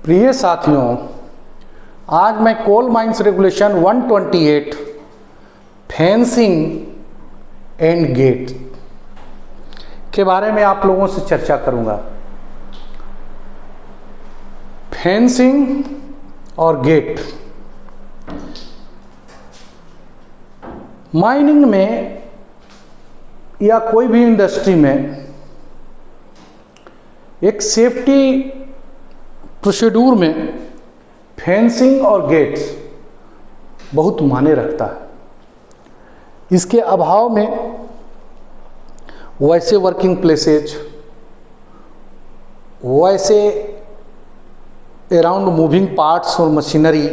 प्रिय साथियों, आज मैं coal mines regulation 128 fencing and gate के बारे में आप लोगों से चर्चा करूंगा। फेंसिंग और गेट माइनिंग में या कोई भी इंडस्ट्री में एक सेफ्टी प्रोसीड्यूर में फेंसिंग और गेट्स बहुत मायने रखता है। इसके अभाव में वैसे वर्किंग प्लेसेज, वैसे अराउंड मूविंग पार्ट्स और मशीनरी,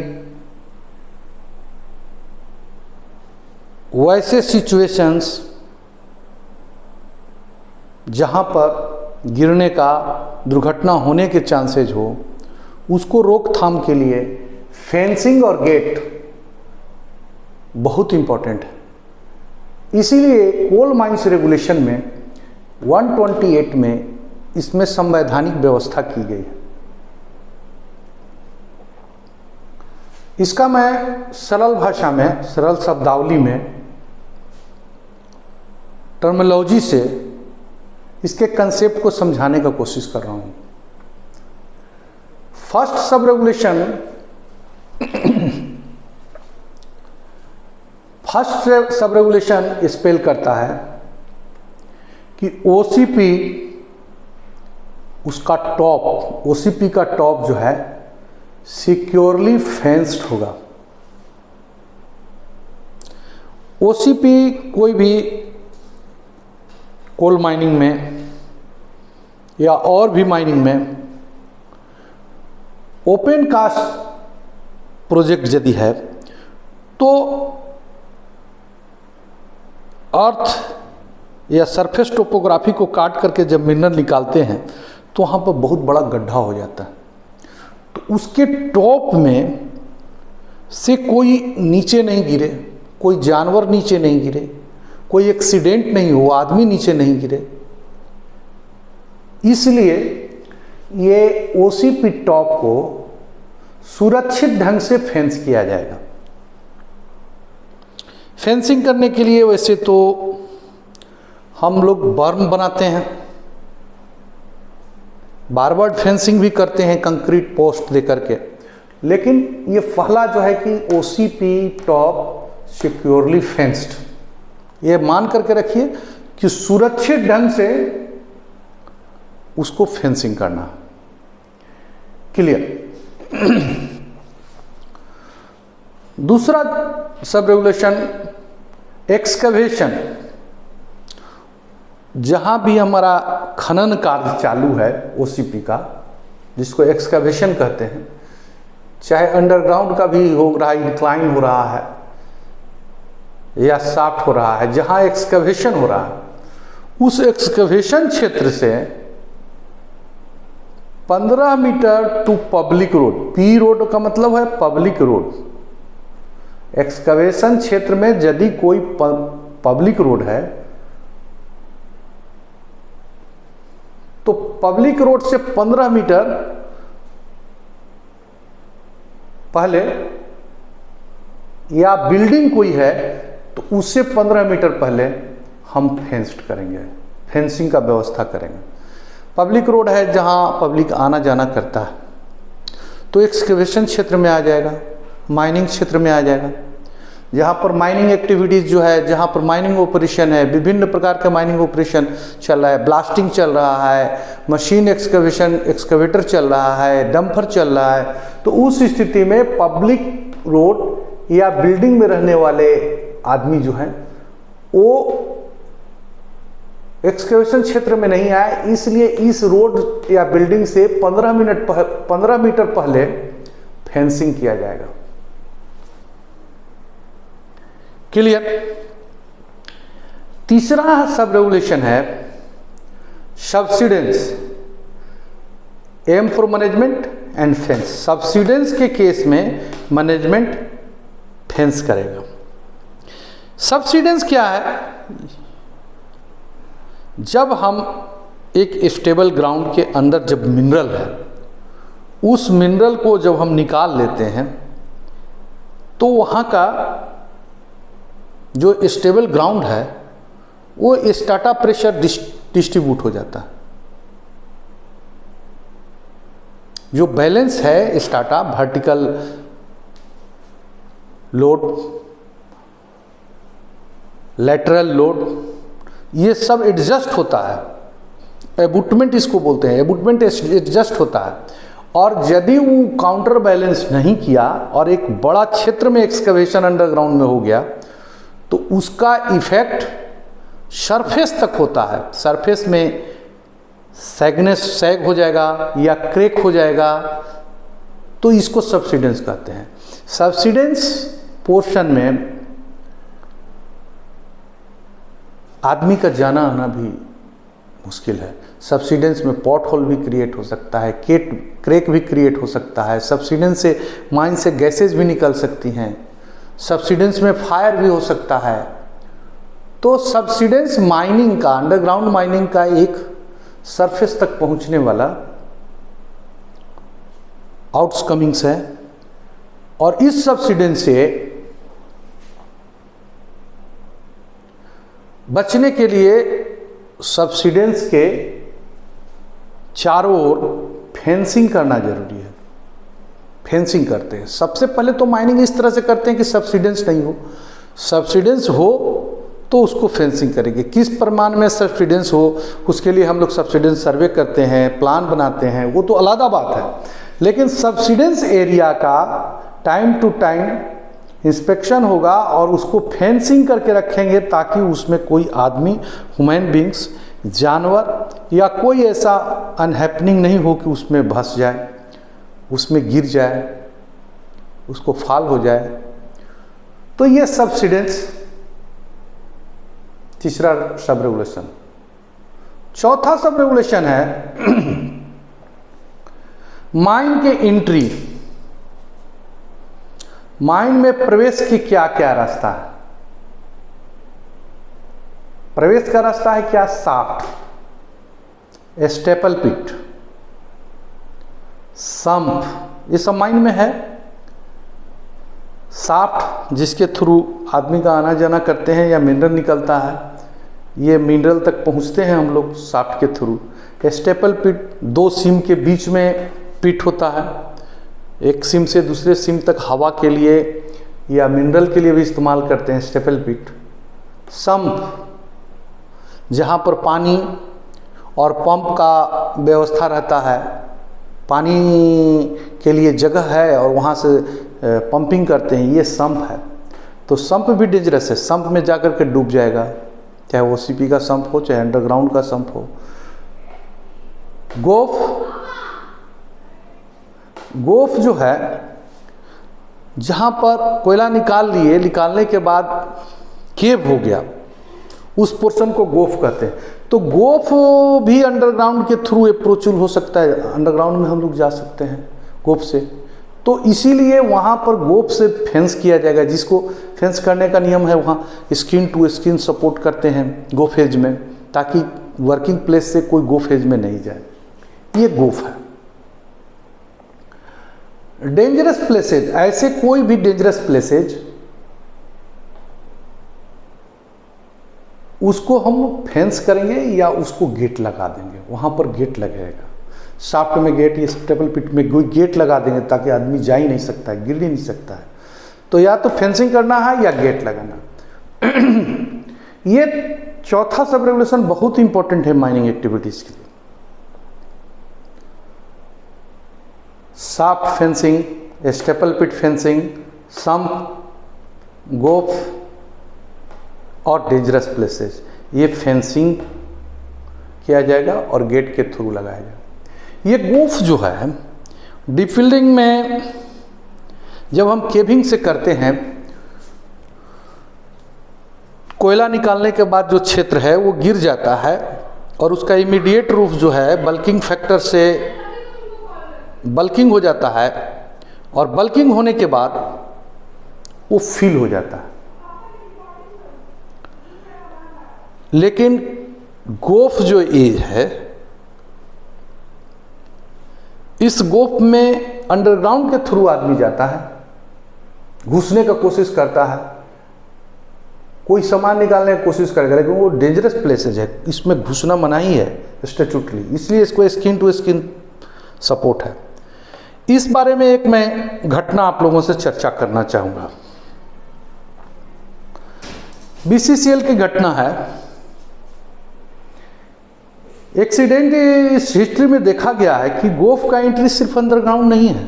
वैसे सिचुएशंस जहाँ पर गिरने का, दुर्घटना होने के चांसेज हो, उसको रोकथाम के लिए फेंसिंग और गेट बहुत इम्पोर्टेंट है। इसीलिए कोल माइंस रेगुलेशन में 128 में इसमें संवैधानिक व्यवस्था की गई है। इसका मैं सरल भाषा में, सरल शब्दावली में, टर्मिनोलॉजी से इसके कंसेप्ट को समझाने का कोशिश कर रहा हूँ। First sub regulation, first sub regulation spell करता है कि ओसीपी, उसका टॉप, ओसीपी का टॉप जो है सिक्योरली फेंस्ड होगा। ओसीपी कोई भी कोल माइनिंग में या और भी माइनिंग में ओपन कास्ट प्रोजेक्ट यदि है तो अर्थ या सरफेस टोपोग्राफी को काट करके जब मिनरल निकालते हैं तो वहाँ पर बहुत बड़ा गड्ढा हो जाता है। तो उसके टॉप में से कोई नीचे नहीं गिरे, कोई जानवर नीचे नहीं गिरे, कोई एक्सीडेंट नहीं हो, आदमी नीचे नहीं गिरे, इसलिए ये ओसीपी टॉप को सुरक्षित ढंग से फेंस किया जाएगा। फेंसिंग करने के लिए वैसे तो हम लोग बर्म बनाते हैं, बारवर्ड फेंसिंग भी करते हैं कंक्रीट पोस्ट दे करके, लेकिन ये पहला जो है कि ओसीपी टॉप सिक्योरली फेंस्ड, ये मान करके रखिए कि सुरक्षित ढंग से उसको फेंसिंग करना। क्लियर। दूसरा सब रेगुलेशन एक्सकवेशन, जहां भी हमारा खनन कार्य चालू है ओसीपी का, जिसको एक्सकवेशन कहते हैं, चाहे अंडरग्राउंड का भी हो रहा है, इंक्लाइन हो रहा है या शाफ्ट हो रहा है, जहां एक्सकवेशन हो रहा है, उस एक्सकवेशन क्षेत्र से 15 metre to public road, P road का मतलब है पब्लिक रोड। एक्सकवेशन क्षेत्र में यदि कोई पब्लिक रोड है तो पब्लिक रोड से 15 मीटर पहले, या बिल्डिंग कोई है तो उससे 15 मीटर पहले हम फेंस्ड करेंगे, फेंसिंग का व्यवस्था करेंगे। पब्लिक रोड है जहां पब्लिक आना जाना करता है तो एक्सकवेशन क्षेत्र में आ जाएगा, माइनिंग क्षेत्र में आ जाएगा, जहाँ पर माइनिंग एक्टिविटीज़ जो है, जहाँ पर माइनिंग ऑपरेशन है, विभिन्न प्रकार का माइनिंग ऑपरेशन चल रहा है, ब्लास्टिंग चल रहा है, मशीन एक्सकवेशन, एक्सकवेटर चल रहा है, डंपर चल रहा है, तो उस स्थिति में पब्लिक रोड या बिल्डिंग में रहने वाले आदमी जो हैं वो एक्सकवेशन क्षेत्र में नहीं आए, इसलिए इस रोड या बिल्डिंग से 15 मीटर पहले फेंसिंग किया जाएगा। क्लियर। तीसरा सब रेगुलेशन है subsidence, M for management and fence. Subsidence के केस में मैनेजमेंट फेंस करेगा। सब्सिडेंस क्या है? जब हम एक स्टेबल ग्राउंड के अंदर जब मिनरल है उस मिनरल को जब हम निकाल लेते हैं तो वहाँ का जो स्टेबल ग्राउंड है वो स्टाटा प्रेशर डिस्ट्रीब्यूट हो जाता है। जो बैलेंस है strata, vertical load, lateral load, ये सब एडजस्ट होता है। एबुटमेंट इसको बोलते हैं, एबुटमेंट एडजस्ट होता है। और यदि वो काउंटर बैलेंस नहीं किया और एक बड़ा क्षेत्र में एक्सकवेशन अंडरग्राउंड में हो गया तो उसका इफेक्ट सरफेस तक होता है। सरफेस में सैग हो जाएगा या क्रैक हो जाएगा, तो इसको सबसिडेंस कहते हैं। सबसिडेंस पोर्शन में आदमी का जाना आना भी मुश्किल है। सबसिडेंस में पॉट होल भी क्रिएट हो सकता है, क्रैक भी क्रिएट हो सकता है। सबसिडेंस से माइन से गैसेज भी निकल सकती हैं। सबसिडेंस में फायर भी हो सकता है। तो सबसिडेंस माइनिंग का, अंडरग्राउंड माइनिंग का एक सरफेस तक पहुंचने वाला आउटकमिंग्स है। और इस सबसिडेंस से बचने के लिए सबसिडेंस के चारों ओर फेंसिंग करना जरूरी है। फेंसिंग करते हैं सबसे पहले तो माइनिंग इस तरह से करते हैं कि सबसिडेंस नहीं हो। सबसिडेंस हो तो उसको फेंसिंग करेंगे। किस परिमाण में सबसिडेंस हो उसके लिए हम लोग सबसिडेंस सर्वे करते हैं, प्लान बनाते हैं, वो तो अलग बात है। लेकिन सबसिडेंस एरिया का टाइम टू टाइम इंस्पेक्शन होगा और उसको फेंसिंग करके रखेंगे ताकि उसमें कोई आदमी, ह्यूमन बींग्स, जानवर या कोई ऐसा अनहैपनिंग नहीं हो कि उसमें धंस जाए, उसमें गिर जाए, उसको फॉल हो जाए। तो ये सबसिडेंस तीसरा सब रेगुलेशन। चौथा सब रेगुलेशन है माइन के एंट्री। माइन में प्रवेश की क्या क्या रास्ता है? प्रवेश का रास्ता है क्या? शाफ्ट, स्टेपल पिट, संप, ये सब माइन में है। शाफ्ट जिसके थ्रू आदमी का आना जाना करते हैं या मिनरल निकलता है, ये मिनरल तक पहुंचते हैं हम लोग शाफ्ट के थ्रू। स्टेपल पिट, दो सीम के बीच में पिट होता है। एक सीम से दूसरे सीम तक हवा के लिए या मिनरल के लिए भी इस्तेमाल करते हैं स्टेपल पिट। संप जहाँ पर पानी और पंप का व्यवस्था रहता है, पानी के लिए जगह है और वहाँ से पंपिंग करते हैं, ये संप है। तो संप भी डेंजरस है। संप में जाकर के डूब जाएगा, चाहे ओसीपी का संप हो चाहे अंडरग्राउंड का संप हो। गोफ जो है, जहाँ पर कोयला निकाल लिए, निकालने के बाद केव हो गया, उस पोर्शन को गोफ कहते हैं। तो गोफ भी अंडरग्राउंड के थ्रू अप्रोचेबल हो सकता है, अंडरग्राउंड में हम लोग जा सकते हैं गोफ से। तो इसीलिए वहाँ पर गोफ से फेंस किया जाएगा, जिसको फेंस करने का नियम है। वहाँ स्किन टू स्किन सपोर्ट करते हैं गोफ एज में, ताकि वर्किंग प्लेस से कोई गोफ एज में नहीं जाए। ये गोफ है। डेंजरस प्लेसेज, ऐसे कोई भी डेंजरस प्लेसेज उसको हम फेंस करेंगे या उसको गेट लगा देंगे। वहाँ पर गेट लगेगा, शाफ्ट में गेट, या स्टेपल पिट में गेट लगा देंगे ताकि आदमी जा ही नहीं सकता है, गिर ही नहीं सकता है। तो या तो फेंसिंग करना है या गेट लगाना। ये चौथा सब रेगुलेशन बहुत इंपॉर्टेंट है माइनिंग एक्टिविटीज के लिए। शाफ्ट फेंसिंग, स्टेपल पिट फेंसिंग, संप, गोफ और डेंजरस प्लेसेस, ये फेंसिंग किया जाएगा और गेट के थ्रू लगाया जाएगा। ये गोफ जो है, डीफिल्डिंग में जब हम केविंग से करते हैं, कोयला निकालने के बाद जो क्षेत्र है वो गिर जाता है और उसका इमीडिएट रूफ जो है बल्किंग फैक्टर से बल्किंग हो जाता है, और बल्किंग होने के बाद वो फिल हो जाता है। लेकिन गोफ जो एज है, इस गोफ में अंडरग्राउंड के थ्रू आदमी जाता है, घुसने का कोशिश करता है, कोई सामान निकालने की कोशिश करेगा, लेकिन वो डेंजरस प्लेसेज है, इसमें घुसना मनाही है स्टैट्यूटरी, इसलिए इसको स्किन टू स्किन सपोर्ट है। इस बारे में एक मैं घटना आप लोगों से चर्चा करना चाहूँगा। बीसीसीएल की घटना है। एक्सीडेंट इस हिस्ट्री में देखा गया है कि गोफ का एंट्री सिर्फ अंडरग्राउंड नहीं है,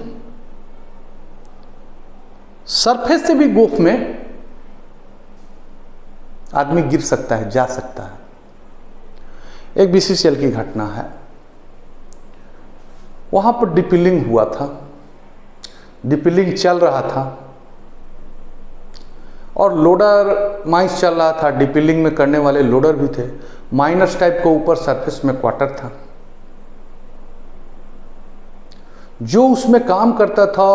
सरफेस से भी गोफ में आदमी गिर सकता है, जा सकता है। एक बीसीसीएल की घटना है, वहां पर डिपिलिंग हुआ था, डिपिलिंग चल रहा था और लोडर माइंस चल रहा था। डिपिलिंग में करने वाले लोडर भी थे, माइनस टाइप का ऊपर सरफेस में क्वार्टर था। जो उसमें काम करता था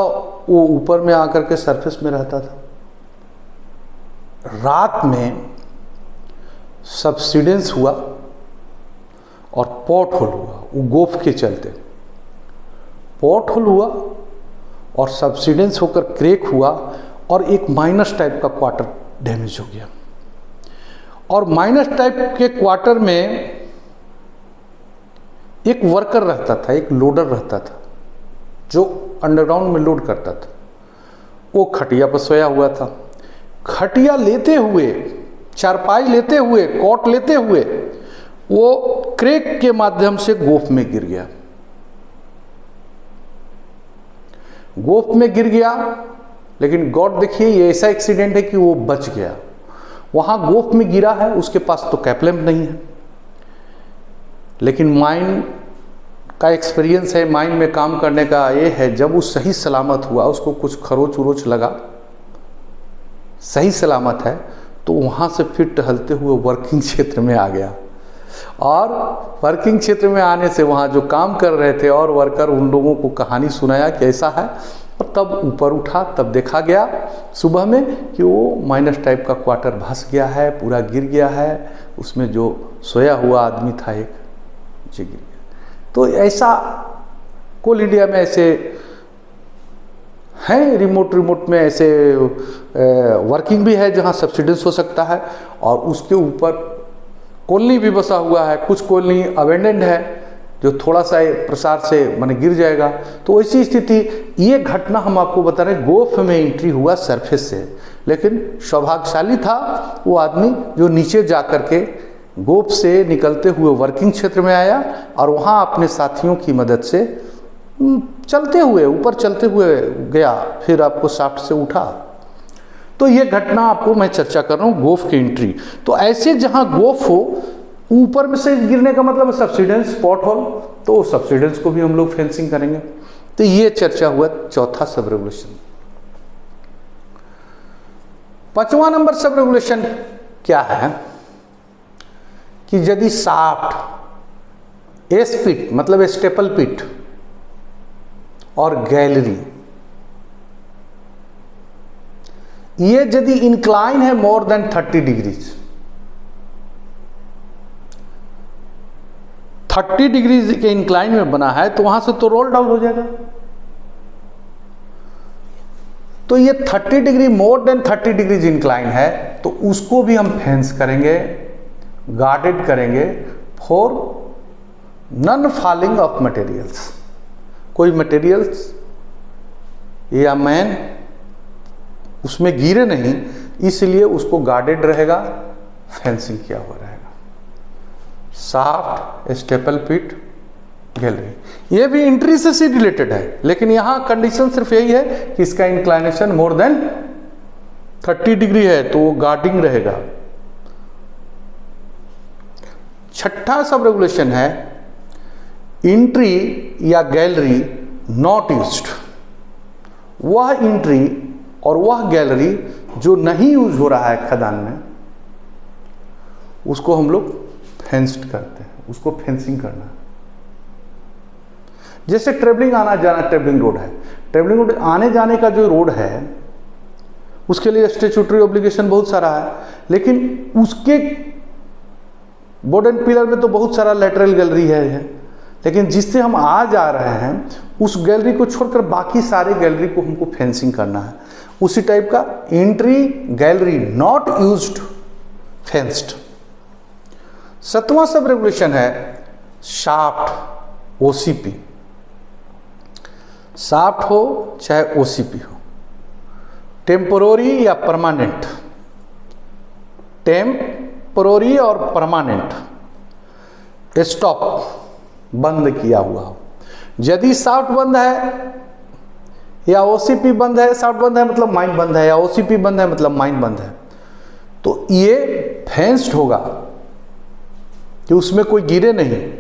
वो ऊपर में आकर के सरफेस में रहता था। रात में सब्सिडेंस हुआ और पॉट होल हुआ, वो गोफ के चलते पॉट होल हुआ और सब्सिडेंस होकर क्रैक हुआ और एक माइनस टाइप का क्वार्टर डैमेज हो गया। और माइनस टाइप के क्वार्टर में एक वर्कर रहता था, एक लोडर रहता था जो अंडरग्राउंड में लोड करता था। वो खटिया पर सोया हुआ था। खटिया लेते हुए, चारपाई लेते हुए, कॉट लेते हुए वो क्रैक के माध्यम से गोफ में गिर गया। गोफ में गिर गया, लेकिन गॉड देखिए ये ऐसा एक्सीडेंट है कि वो बच गया। वहां गोफ में गिरा है, उसके पास तो कैपलैम्प नहीं है, लेकिन माइन का एक्सपीरियंस है, माइन में काम करने का ये है, जब वो सही सलामत हुआ, उसको कुछ खरोच उरोच लगा, सही सलामत है, तो वहाँ से फिर टहलते हुए वर्किंग क्षेत्र में आ गया। और वर्किंग क्षेत्र में आने से वहाँ जो काम कर रहे थे और वर्कर उन लोगों को कहानी सुनाया कि ऐसा है, और तब ऊपर उठा, तब देखा गया सुबह में कि वो माइनस टाइप का क्वार्टर धंस गया है, पूरा गिर गया है, उसमें जो सोया हुआ आदमी था एक, जी गिर गया। तो ऐसा कोल इंडिया में ऐसे हैं, रिमोट में ऐसे वर्किंग भी है जहां सब्सिडेंस हो सकता है, और उसके ऊपर कॉलोनी भी बसा हुआ है। कुछ कॉलोनी अबेंडेंड है जो थोड़ा सा प्रसार से माने गिर जाएगा। तो ऐसी स्थिति, ये घटना हम आपको बता रहे हैं, गोफ में एंट्री हुआ सरफेस से, लेकिन सौभाग्यशाली था वो आदमी जो नीचे जा कर के गोफ से निकलते हुए वर्किंग क्षेत्र में आया और वहाँ अपने साथियों की मदद से चलते हुए ऊपर चलते हुए गया, फिर आपको शाफ्ट से उठा। तो ये घटना आपको मैं चर्चा कर रहा हूँ, गोफ की एंट्री। तो ऐसे जहाँ गोफ हो, ऊपर में से गिरने का मतलब सब्सिडेंस, पॉट होल, तो सब्सिडेंस को भी हम लोग फेंसिंग करेंगे। तो ये चर्चा हुआ चौथा सब रेगुलेशन। पांचवा नंबर सब रेगुलेशन क्या है कि यदि शाफ्ट, एस पिट मतलब स्टेपल पिट और गैलरी, ये यदि इंक्लाइन है मोर देन 30 डिग्रीज, 30 डिग्रीज के इंक्लाइन में बना है, तो वहां से तो रोल डाउन हो जाएगा। तो ये 30 degree, more than 30 degrees incline है, तो उसको भी हम फेंस करेंगे, गार्डेड करेंगे for non falling of materials. कोई मटेरियल्स या मैन उसमें गिरे नहीं, इसलिए उसको गार्डेड रहेगा, फेंसिंग किया हुआ रहेगा। शाफ्ट, स्टेपल पिट, गैलरी, ये भी एंट्री से रिलेटेड है, लेकिन यहां कंडीशन सिर्फ यही है कि इसका इंक्लाइनेशन मोर देन 30 डिग्री है, तो वो गार्डिंग रहेगा। छठा सब रेगुलेशन है एंट्री या गैलरी नॉट यूज्ड। वह एंट्री और वह गैलरी जो नहीं यूज हो रहा है खदान में, उसको हम लोग फेंस्ड करते हैं, उसको फेंसिंग करना। जैसे ट्रेवलिंग आना जाना, ट्रेवलिंग रोड है, ट्रेवलिंग रोड आने जाने का जो रोड है उसके लिए स्टैट्यूटरी ऑब्लिगेशन बहुत सारा है, लेकिन उसके बोर्ड एंड पिलर में तो बहुत सारा लेटरल गैलरी है। लेकिन जिससे हम आ जा रहे हैं उस गैलरी को छोड़कर बाकी सारे गैलरी को हमको फेंसिंग करना है। उसी टाइप का entry gallery not used fenced. 7वां सब रेगुलेशन है शाफ्ट ओसीपी। शाफ्ट हो चाहे ओसीपी हो, टेम्पोररी या परमानेंट, टेम्पोररी और परमानेंट, स्टॉप बंद किया हुआ हो। यदि शाफ्ट बंद है या ओसीपी बंद है, शाफ्ट बंद है मतलब माइन बंद है, या ओसीपी बंद है मतलब माइन बंद है, तो ये फेंस्ड होगा कि उसमें कोई गिरे नहीं,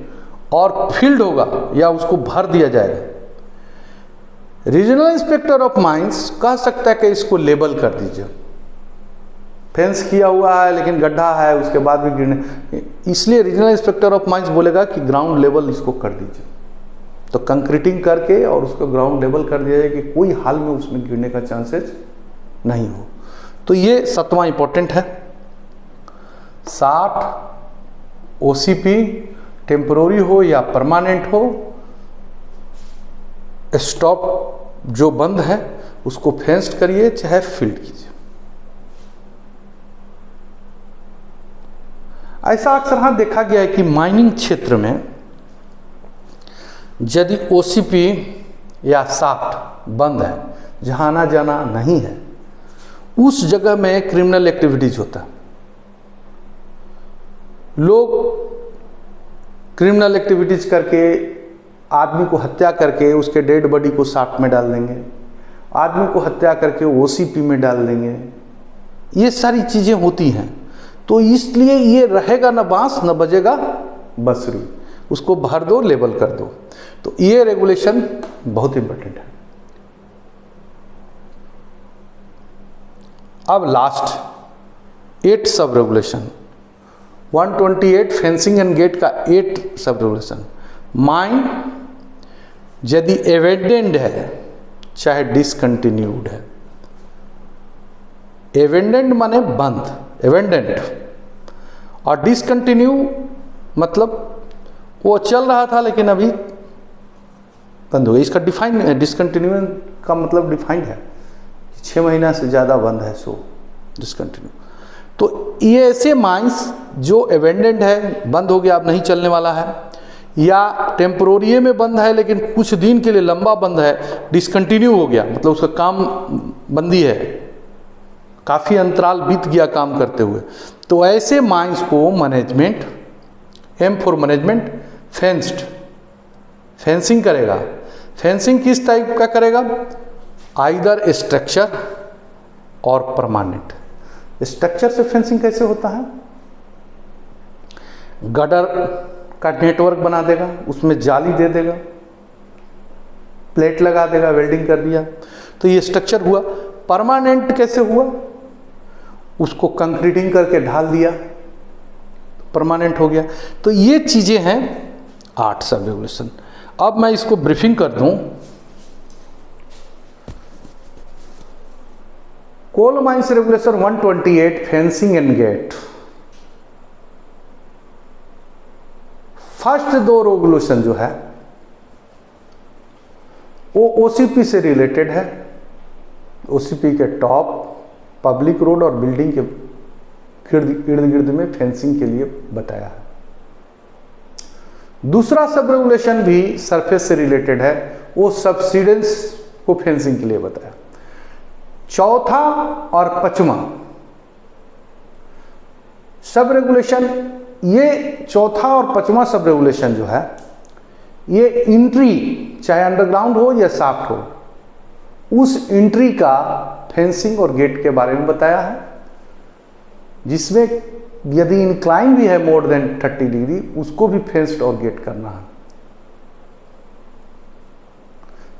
और फील्ड होगा या उसको भर दिया जाएगा। रीजनल इंस्पेक्टर ऑफ माइंस कह सकता है कि इसको लेबल कर दीजिए, फेंस किया हुआ है लेकिन गड्ढा है उसके बाद भी गिरने, इसलिए रीजनल इंस्पेक्टर ऑफ माइंस बोलेगा कि ग्राउंड लेवल इसको कर दीजिए। तो कंक्रीटिंग करके और उसको ग्राउंड लेवल कर दिया जाए कि कोई हाल में उसमें गिरने का चांसेस नहीं हो। तो ये 7वां इंपॉर्टेंट है। शाफ्ट ओसीपी टेम्पोररी हो या परमानेंट हो, स्टॉप जो बंद है उसको फेंस्ड करिए चाहे फील्ड कीजिए। ऐसा अक्सर हाँ देखा गया है कि माइनिंग क्षेत्र में यदि ओसीपी या शाफ्ट बंद है, जहां आना जाना नहीं है, उस जगह में क्रिमिनल एक्टिविटीज होता है। लोग क्रिमिनल एक्टिविटीज करके आदमी को हत्या करके उसके डेड बॉडी को शाफ्ट में डाल देंगे, आदमी को हत्या करके ओसीपी में डाल देंगे, ये सारी चीज़ें होती हैं। तो इसलिए ये रहेगा न बांस न बजेगा बंसुरी, उसको भर दो, लेबल कर दो। तो ये रेगुलेशन बहुत इंपॉर्टेंट है। अब last 8 sub regulation, 128 fencing and gate का 8 सब रेगुलेशन। माइन यदि एवेंडेंट है चाहे डिसकंटिन्यूड है, एवेंडेंट माने बंद, एवेंडेंट, और डिसकंटिन्यू मतलब वो चल रहा था लेकिन अभी बंद हो गया। इसका डिफाइन, डिसकंटिन्यू का मतलब डिफाइंड है 6 महीना से ज़्यादा बंद है, सो डिसकंटिन्यू। तो ये ऐसे माइंस जो एवेंडेंट है, बंद हो गया, अब नहीं चलने वाला है, या टेम्पोररी में बंद है लेकिन कुछ दिन के लिए लंबा बंद है, डिसकंटिन्यू हो गया मतलब उसका काम बंदी है, काफ़ी अंतराल बीत गया काम करते हुए। तो ऐसे माइंस को management, M for management, fenced, fencing करेगा। फेंसिंग किस टाइप का करेगा? आइदर स्ट्रक्चर और परमानेंट। स्ट्रक्चर से फेंसिंग कैसे होता है? गटर का नेटवर्क बना देगा, उसमें जाली दे देगा, प्लेट लगा देगा, वेल्डिंग कर दिया, तो ये स्ट्रक्चर हुआ। परमानेंट कैसे हुआ? उसको कंक्रीटिंग करके ढाल दिया, परमानेंट हो गया। तो ये चीज़ें हैं 8 सब रेगुलेशन। अब मैं इसको ब्रीफिंग कर दूं। Coal mines regulation 128 fencing and gate. First 2 regulation जो है वो ओसीपी से रिलेटेड है। ओसीपी के टॉप, पब्लिक रोड और बिल्डिंग के इर्द गिर्द में फेंसिंग के लिए बताया है। दूसरा सब रेगुलेशन भी सरफेस से रिलेटेड है, वो सब्सिडेंस को फेंसिंग के लिए बताया। चौथा और 5वां सब रेगुलेशन, ये चौथा और 5वां सब रेगुलेशन जो है, ये एंट्री चाहे अंडरग्राउंड हो या शाफ्ट हो, उस एंट्री का फेंसिंग और गेट के बारे में बताया है, जिसमें यदि इंक्लाइन भी है मोर देन 30 डिग्री, उसको भी फेंस्ड और गेट करना है।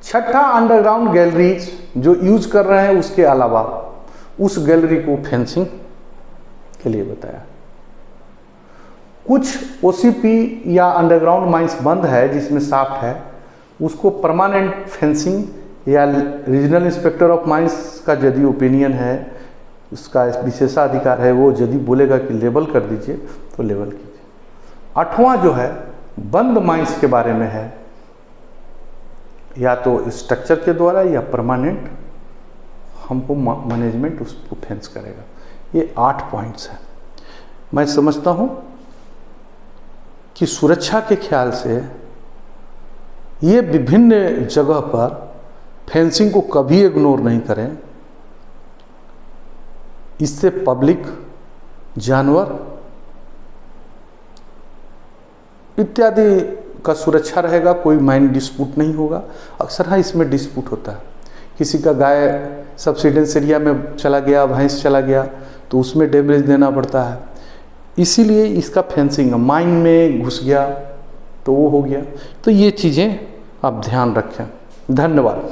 छठा, अंडरग्राउंड गैलरीज जो यूज कर रहे हैं उसके अलावा उस गैलरी को फेंसिंग के लिए बताया। कुछ ओसीपी या अंडरग्राउंड माइंस बंद है जिसमें शाफ्ट है, उसको परमानेंट फेंसिंग या रीजनल इंस्पेक्टर ऑफ माइंस का यदि ओपिनियन है, उसका विशेषाधिकार है, वो यदि बोलेगा कि लेबल कर दीजिए तो लेबल कीजिए। 8वां जो है बंद माइंस के बारे में है, या तो स्ट्रक्चर के द्वारा या परमानेंट हमको मैनेजमेंट उसको फेंस करेगा। ये 8 पॉइंट्स हैं। मैं समझता हूँ कि सुरक्षा के ख्याल से ये विभिन्न जगह पर फेंसिंग को कभी इग्नोर नहीं करें। इससे पब्लिक, जानवर इत्यादि का सुरक्षा रहेगा, कोई माइन डिस्प्यूट नहीं होगा। अक्सर हाँ इसमें डिस्प्यूट होता है, किसी का गाय सबसिडेंस एरिया में चला गया, भैंस चला गया तो उसमें डैमेज देना पड़ता है। इसीलिए इसका फेंसिंग माइन में घुस गया तो वो हो गया। तो ये चीज़ें आप ध्यान रखें। धन्यवाद।